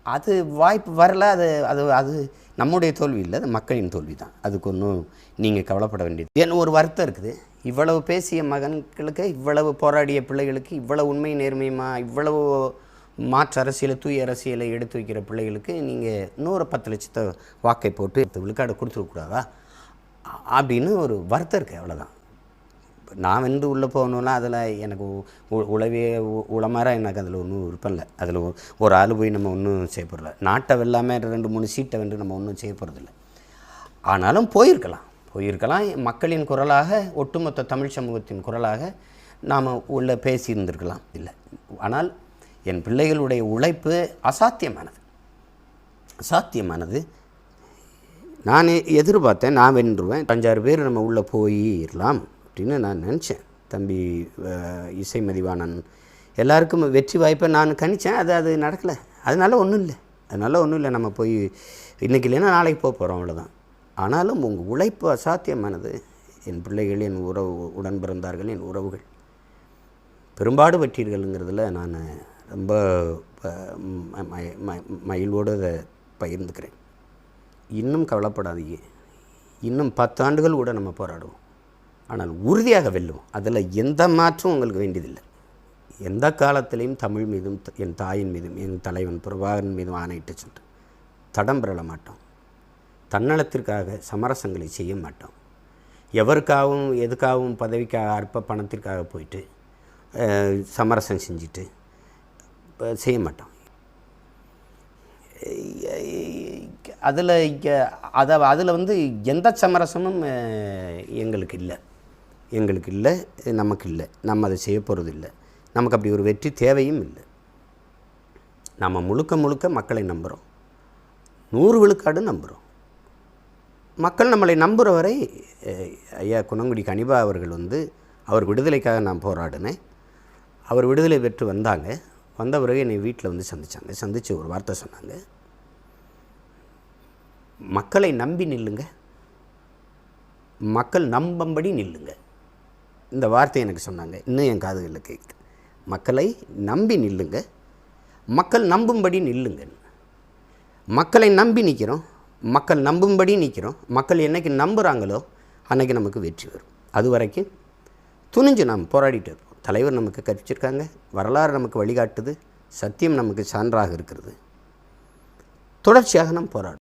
அது வாய்ப்பு வரல. அது அது அது நம்முடைய தோல்வி இல்லை, அது மக்களின் தோல்வி தான். அதுக்கு ஒன்றும் நீங்கள் கவலைப்பட வேண்டியது. ஏன்னு ஒரு வருத்தம் இருக்குது. இவ்வளவு பேசிய மகன்களுக்கு, இவ்வளவு போராடிய பிள்ளைகளுக்கு, இவ்வளவு உண்மை நேர்மையுமா, இவ்வளவு மாற்று அரசியலை, தூய அரசியலை எடுத்து வைக்கிற பிள்ளைகளுக்கு நீங்கள் 10 லட்சத்தை வாக்கை போட்டு விழுக்காடு கொடுத்துருக்கூடாதா அப்படின்னு ஒரு வருத்தம் இருக்குது. அவ்வளோதான். நான் வந்து உள்ளே போகணுன்னா அதில் எனக்கு உளவே உளமாற எனக்கு அதில் ஒன்றும் விருப்பம் இல்லை. அதில் ஒரு ஆள் போய் நம்ம ஒன்றும் செய்ய போகிறதில்ல. நாட்டை வெல்லாமல் 2-3 சீட்டை வந்து நம்ம ஒன்றும் செய்ய போகிறதில்ல. ஆனாலும் போயிருக்கலாம். மக்களின் குரலாக, ஒட்டுமொத்த தமிழ் சமூகத்தின் குரலாக நாம் உள்ள பேசியிருந்திருக்கலாம். இல்லை, ஆனால் என் பிள்ளைகளுடைய உழைப்பு அசாத்தியமானது. நான் எதிர்பார்த்தேன் நான் வென்றுவேன், 5-6 பேர் நம்ம உள்ளே போயிடலாம் அப்படின்னு நான் நினச்சேன். தம்பி இசை மதிவாணன் எல்லாருக்கும் வெற்றி வாய்ப்பை நான் கணித்தேன். அது நடக்கலை. அதனால ஒன்றும் இல்லை. நம்ம போய் இன்றைக்கி இல்லைன்னா நாளைக்கு போகிறோம், அவ்வளோதான். ஆனாலும் உங்கள் உழைப்பு அசாத்தியமானது. என் பிள்ளைகள், என் உடன் பிறந்தார்கள், என் உறவுகள் பெரும்பாடு பற்றீர்கள்ங்கிறதுல நான் ரொம்ப மகிழ்வோடு அதை பகிர்ந்துக்கிறேன். இன்னும் கவலைப்படாதீங்க. இன்னும் 10 ஆண்டுகள் கூட நம்ம போராடுவோம். ஆனால் உறுதியாக வெல்லுவோம். அதில் எந்த மாற்றம் உங்களுக்கு வேண்டியதில்லை. எந்த காலத்திலையும் தமிழ் மீதும், என் தாயின் மீதும், என் தலைவன் பிரபாகரன் மீதும் ஆணையிட்டு சொல்கிறேன், தடம் பெறல மாட்டோம். தன்னலத்திற்காக சமரசங்களை செய்ய மாட்டோம். எவருக்காகவும் எதுக்காகவும் பதவிக்காக, அற்ப பணத்திற்காக போயிட்டு சமரசம் செஞ்சுட்டு செய்ய மாட்டோம். அதில் வந்து எந்த சமரசமும் எங்களுக்கு இல்லை, நமக்கு இல்லை. நம்ம அதை செய்ய போகிறது இல்லை. நமக்கு அப்படி ஒரு வெற்றி தேவையும் இல்லை. நம்ம முழுக்க மக்களை நம்புகிறோம். 100 விழுக்காடு நம்புகிறோம். மக்கள் நம்மளை நம்புகிற வரை ஐயா குணங்குடி கனிபா அவர்கள் வந்து, அவர் விடுதலைக்காக நான் போராடினேன். அவர் விடுதலை பெற்று வந்த பிறகு என்னை வீட்டில் வந்து சந்தித்து ஒரு வார்த்தை சொன்னாங்க, மக்களை நம்பி நில்லுங்க, மக்கள் நம்பும்படி நில்லுங்க. இந்த வார்த்தை எனக்கு சொன்னாங்க. இன்னும் என் காதுகளில் கேட்குது. மக்களை நம்பி நில்லுங்க, மக்கள் நம்பும்படி நில்லுங்க. மக்களை நம்பி நிற்கிறோம், மக்கள் நம்பும்படி நிற்கிறோம். மக்கள் என்றைக்கு நம்புகிறாங்களோ அன்றைக்கி நமக்கு வெற்றி வரும். அது வரைக்கும் துணிஞ்சு நாம் போராடிட்டு இருப்போம். தலைவர் நமக்கு கற்பிச்சிருக்காங்க, வரலாறு நமக்கு வழிகாட்டுது, சத்தியம் நமக்கு சான்றாக இருக்கிறது. தொடர்ச்சியாக நாம் போராடும்.